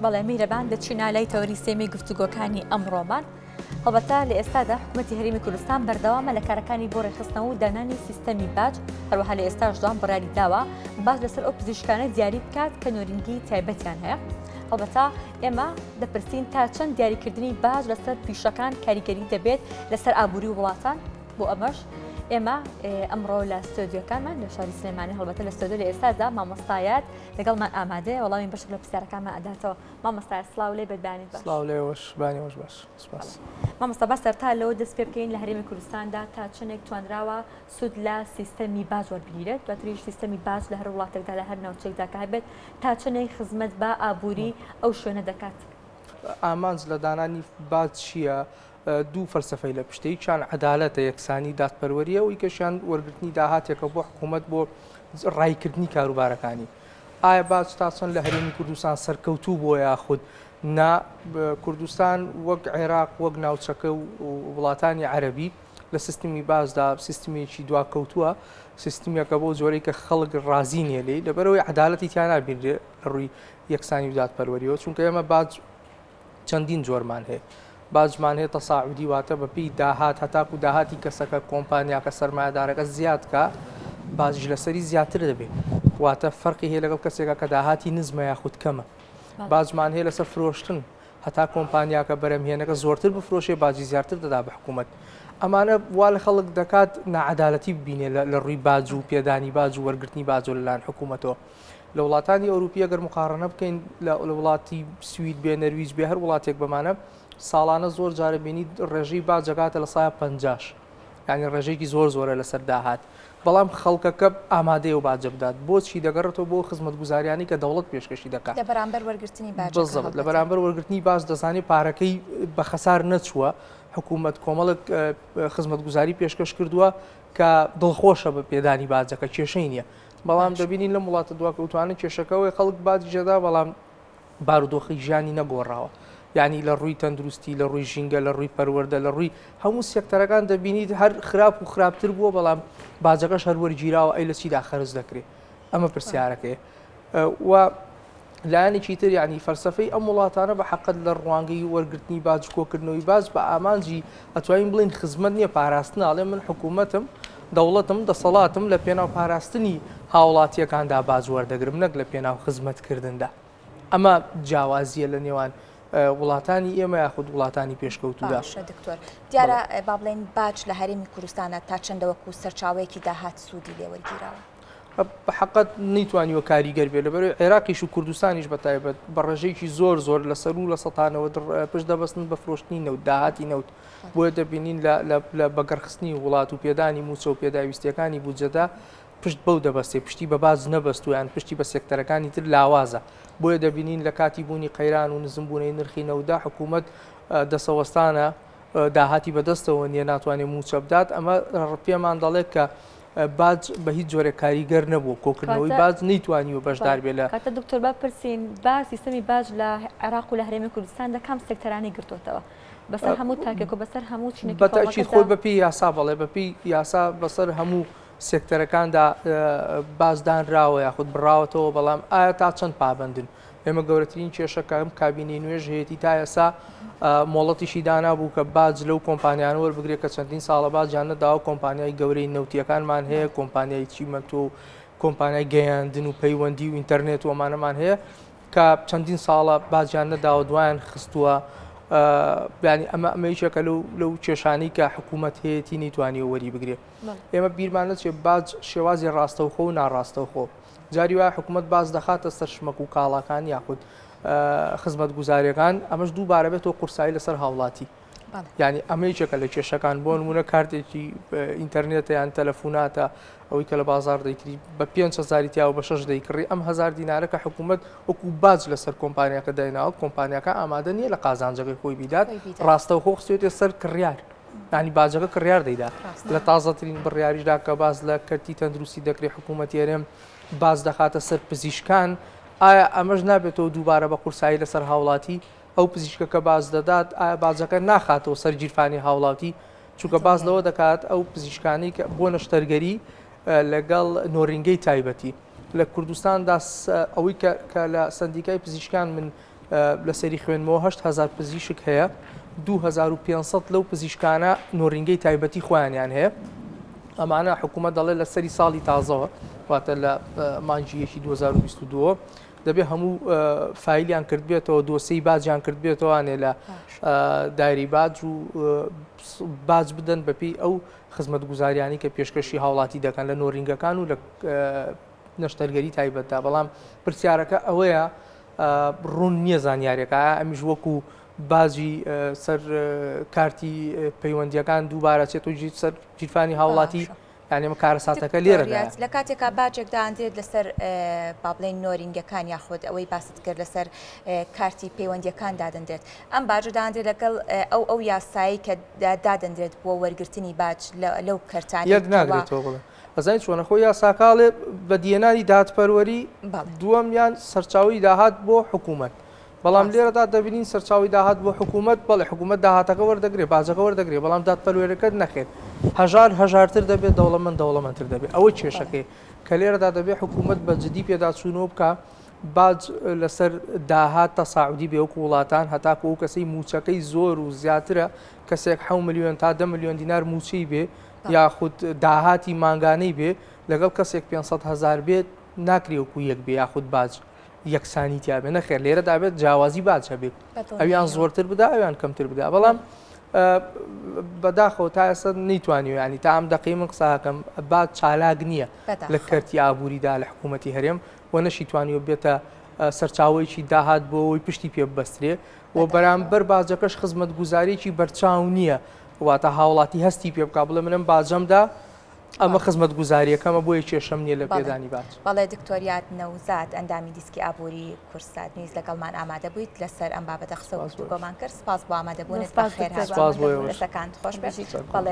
بەڵێ میرەبان دەچینە لای تەوەری سێمی گفتوگۆکانی ئەمڕۆمان. هەڵبەتە لە ئێستادا حکوومەتی هەرێمی کوردستان بەردەوامە لە کارەکانی بۆ ڕێخستنەوە و دانانی سیستەمی باج، هەروەها لە ئێستاشدان بڕیاری داوە باج لەسەر ئەو پزیشکانە دیاری بکات کە نۆرینگی تایبەتیان هەیە. هەڵبەتە ئێمە دەپرسین تا چەند دیاریکردنی باج لەسەر پیشەکان کاریگەری دەبێت لەسەر ئابووری و وڵاتان. بۆ ئەمەش ئێمە ئەمڕۆ لە ستۆدیۆکانمان لە شاری سلێمانی هەڵبەتە لە ستۆدیۆ لە ئێستادا مامۆستایەت لەگەڵمان ئامادەیە وەڵامی بەشێک لە پرسیارەکانمان ئەداتەوە. مامۆستای سڵاو لێ بێتبانیت باش. سڵاو لێوەش بانیوەش باش. سپاس. مامۆستا با سەرتا لەوە دەست پێ بکەین لە هەرێمی کوردستاندا تا چنێک توانراوە سود لە سیستەمی باج وەربگیرێت، دواتریش سیستەمی باج لە هەر وڵاتێکدا لە هەر ناوچەیەکدا کە هەبێت تا چنێک خزمەت بە ئابووری ئەو شوێنە دەکات. ئامانج لە دانانی باج چییە؟ دوو فەلسەفەی لە پشتەی چیان عەدالەتە، یەکسانی دادپەروەریە و یەکەشیان وەرگرتنی داهاتێکە بۆ حکوومەت بۆ ڕایکردنی کاروبارەکانی. ئایا باج تا چەند لە هەرێمی کوردستان سەرکەوتوو بۆ یاخود نا کوردستان وەک عێراق وەک ناوچەکە و وڵاتانی عەرەبی لە سیستمی بازدا سیستمێکی دواکەوتووە، سیستمێکە بۆ جۆرەی کە خەڵک ڕازی نیە لێی لەبەرەوەی عەدالەتی تیا نابینرێ لە ڕووی یەکسانی و دادپەروەریەوە، چونکە ئێمە باج چەندین جۆرمان هەیە. باجمان هەیە تەساعودی، واتە بەپێی داهات هەتاکو داهاتی کەسەکە کۆمپانیاکە سەرمایەدارەکە زیاد کە باجی لەسەری زیاتر دەبێت، واتە فەرقی هەیە لەگەڵ کەسێکە کە داهاتی نزمە یاخود کەمە. باجمان هەیە لەسەر فرۆشتن، هەتا کۆمپانیاکە بەرەمهێنەکە زۆرتر بفرۆشێ باجی زیاتر دەدا بە حکوومەت. ئەمانە وا لە خەڵک دەکات نەعەدالەتی ببینێ لە ڕووی باج و پێدانی باج و وەرگرتنی باج و لەلایەن حکوومەتەوە. لە وڵاتانی ئەوروپی ئەگەر مقارنە بکەین لە وڵاتی سوید بێ نەرویج بێ هەر وڵاتێک بەمانە ساڵانە زۆر جارە بینی ڕێژەی باجەکاتە لە سایە 50، یعنی ڕێژەیەکی زۆر زۆرە لەسەر داهات، بەڵام خەڵکەکە ئامادەیە و باجە بدات. بۆچی دەگەڕێتەوە بۆ خزمەتگوزاریانی کە دەوڵەت پێشکەشی دەکات لە بەرامبەر وەرگرتنی باج. لە بەرامبەر وەرگرتنی باج دەزانێت پارەکەی بە خەسار نەچووە، حکوومەت کۆمەڵک خزمەتگوزاری پێشکەش کردووە کە دڵخۆشە بە پێدانی باجەکە، کێشەی نییە. بەڵام دەبینین لە وڵاتە دواکەوتوانە کێشەکەەوەی خەڵک باجی جێدا، بەڵام بارودۆخی ژیانی نەگۆڕاوە، یعنی لە ڕووی تەندروستی، لە ڕووی ژینگە، لە ڕووی پەروەردە، لە ڕووی هەموو سێکتەرەکان دەبینیت هەر خراپ و خراپتر بووە، بەڵام باجەکەش هەر وەرگیراوە ئەی لە چیدا خەرج دەکرێت. ئەمە پرسیارەکەیە. و لایەنێکی تر یعنی فەلسەفەی ئەم وڵاتانە بە حەقت لە ڕوانگەی وەرگرتنی باج کۆکردنەوەی باج بە ئامانجی ئەتوانین بڵین خزمەت نییە پاراستن، ئاڵێ من حکوومەتم دەوڵەتم دەسەڵاتم لە پێناو پاراستنی هاوڵاتیەکاندا باج وەردەگرم، نەک لە پێناو خزمەتکردندا. ئەمە جیاوازیە لە نێوان وڵاتانی ئێمە یاخود وڵاتانی پێشکەوتوودا. دکتۆر دیارە با بڵێن باج لە هەرێمی کوردستانە تا چەندەوەکو سەرچاوەیەکی داهات سوودی لێ وەرگیراوە؟ بە حەقەت نەیتوانیوە کاریگەر بێت، لەبەرەوەی عێراقیش و کوردستانیش بەتایبەت بە ڕێژەیەکی زۆر زۆر لەسەر و لە سەتانەوە پشت دەبەستن بە فرۆشتنی نەوت، داهاتی نەوت. بۆیە دەبینین لە بەگەڕخستنی وڵات و پێدانی موچە و پێداویستیەکانی بودجەدا پشت بەو دەبەستێ، پشتی بە باز نەبەست و یان پشتی بە سێکتەرەکانی تر لاوازە. بۆیە دەبینین لە کاتی بوونی قەیران و نزمبوونەی نرخی نەوتدا حکوومەت دەسەوەستانە داهاتی بەدەستەوە نیە ناتوانێت موچە بدات. ئەمە پێمان دەڵێت کە باج بە هیچ جۆرە کاریگەر نەبوو، کۆکردنەوەی باج نەیتوانیوە بەشدار بێت لە کاتە دکتۆر با پرسین با سیستەمی باج لە عێراق و لە هەرێمی کوردستاندا کام سێکتەرانی گرتوتەوە بەسەر هەموو تاکێک و بەسەر هەموو چینێکی بەتاکید خۆی بەپێی یاسا بەڵێ بەپێی یاسا بەسەر هەموو سێکتەرەکاندا بازدانراوە یاخود بڕاوەتەوە، بەڵام ئایا تا چەند پابندن؟ ئێمە گەورەترین کێشەکە ئەم کابینەی نوێژ هەیەی تا ئێستا مۆڵەتیشی دانا بوو کە باج لەو کۆمپانیانە وەربگرێت کە چەندین ساڵە باجیان نەداوە. کۆمپانیای گەورەی نەوتیەکانمان هەیە، کۆمپانیای چیمەنت و کۆمپانیای گەیاندن و پەیوەندی و ئینتەرنێت و ئەمانەمان هەیە کە چەندین ساڵە باجیان نەداوە، دوایان خستووە. ینی ئەمەیشەکە لەو کێشانەی کە حکوومەت هەیەی نەیتوانیوە وەری بگرێت. ئێمە بیرمان نەچێت باج شێوازی ڕاستەوخۆ و ناڕاستەوخۆ. جاری وایە حکوومەت باز دەخاتە سەر شمەک و کاڵاکان یاخود خزمەتگوزاریەکان، ئەمەش دووبارە بێتەوە قورسایی لەسەر هاوڵاتی. ینی ئەمەیەکێکە لە کێشەکان بۆ نمونە کارتێکی ئینتەرنێتە یان تەلەفۆناتە ئەوەی کە لە بازار دەیکری بە 5,000 تیا و بە 6 دەیکڕی، ئەم 1000 دینارەکە حکوومەت وەکو باج لەسەر کۆمپانیاکە دایناوە، کۆمپانیاکە ئامادە نییە لە قازانجەکەی خۆی بیدات، ڕاستەوخۆ خستێتە سەر کڕیار، ینی باجەکە کڕیار دەیدا. لە تازەترین بڕیاریشدا کە باز لە کەرتی تەندروستی دەکرێت حکوومەتی هەرێم باز دەخاتە سەر پزیشکان، ئایا ئەمەش نابێتەوە دووبارە بە قورسایی لەسەر هاوڵاتی؟ ئەو پزیشکەکە باز دەدات ئایا باجەکە ناخاتەوە سەر گیرفانی هاوڵاتی؟ چونکە باز لەوە دەکات ئەو پزیشکانی کە بۆ نەشتەرگەری لەگەڵ نۆرینگەی تایبەتی لە کوردستاندا ئەوەی کە لە سندیکای پزیشکان من لە سەری خوێنمەوە 8,000 پزیشک هەیە 2500 لەو پزیشکانە نۆڕینگەی تایبەتی خۆیانیان هەیە ئەمانە حکوومەت دەڵێت لە سەری ساڵی تازەوە واتە لە مانجیەکی 2022 دەبێت هەموو فایلیان کرد بێتەوە دۆسەی باجیان کرد بێتەوەوانێ لە دایری باج و باج بدەن بەپی ئەو خزمەت گوزاریانی کە پێشکەشی هاوڵاتی دەکەن لە نۆڕینگەکان و لە نەشتەرگەری تایبەتدا بەڵام پرسیارەکە ئەوەیە ڕوون نییە زانیاریەکە ئەمیش وەکو باجی سەر کارتی پەیوەندیەکان دووبارە چێتەوە سەر جیرفانی هاوڵاتی یانێمە کارەساتەکە لێرەدا لە کاتێکا باجێکدا ئەندێت لەسەر با بڵێن نۆرینگەکان یاخود ئەوەی باست کرد لەسەر کارتی پەیوەندیەکان دادەندرێت ئەم باجدا ئەندێت لەگەڵ ئەو یاسایی کە دادەندرێت بۆ وەرگرتنی باج لەو کەرتانی یەک ناگرێتەوە بڵێ ئەزانین چۆنە خۆی یاساکاڵێ بە دیێنانی دادپەروەری دووەمیان سەرچاوی داهات بۆ حکوومەت بەڵام لێرەدا دەبینین سەرچاوی داهات بۆ حکوومەت بەڵێ حکوومەت داهاتەکە وەردەگرێت باجەکە وەردەگرێت بەڵام دادپەروەرەکەت نەخێت هەژارتر دەبێت دەوڵەمەندتر دەبێت ئەوە کێشەکەی کە لێرەدا دەبێت حکوومەت بە جدی پێداچوونەوە بکە باج لەسەر داهات تەساعودی بێوەکو وڵاتان هەتاکو ئەو کەسەی موچەکەی زۆر و زیاترە کەسێک 7 ملیۆن تا 10 ملیۆن دینار موچەی بێ یاخود داهاتی مانگانەی بێ لەگەڵ کەسێک 500,000 بێت ناکرێ وەکو یەک بێ یاخود باج یەکسانی تیابێ نەخێر لێرە دابێت جیاوازی باج هەبێت ئەویان زۆرتر بدا ئەویان کەمتر بدا بەڵام بەداخەوە تا ئێستا نەیتوانیوە ینی تا ئەم دەقەی من قساکەم باج چالاک نییە لە کەرتی ئابووریدا لە حکوومەتی هەرێم و نەشی توانیوە بێتە سەرچاوەیەکی داهات بۆ ئەوەی پشتی پێ ببەسترێ و بەرامبەر باجەکەش خزمەت گوزاریی بەرچاو نییە واتە هاوڵاتی هەستی پێ بکە بڵێ منم باجەمدا ئەمە خزمەت گوزاریەکەمە بۆیە کێشەم نییە لە پێدانی باج بەڵێ دکتۆریات نەوزاد ئەندامی دیسکی ئابووری کوردسات نیوز لەگەڵمان ئامادە بوویت لەسەر ئەم بابەتە قسە و گفتوگۆمان کرد سپاس بۆ ئامادەبوونت بەخێر هاتووە لەسەکان خۆش بێت بەڵێ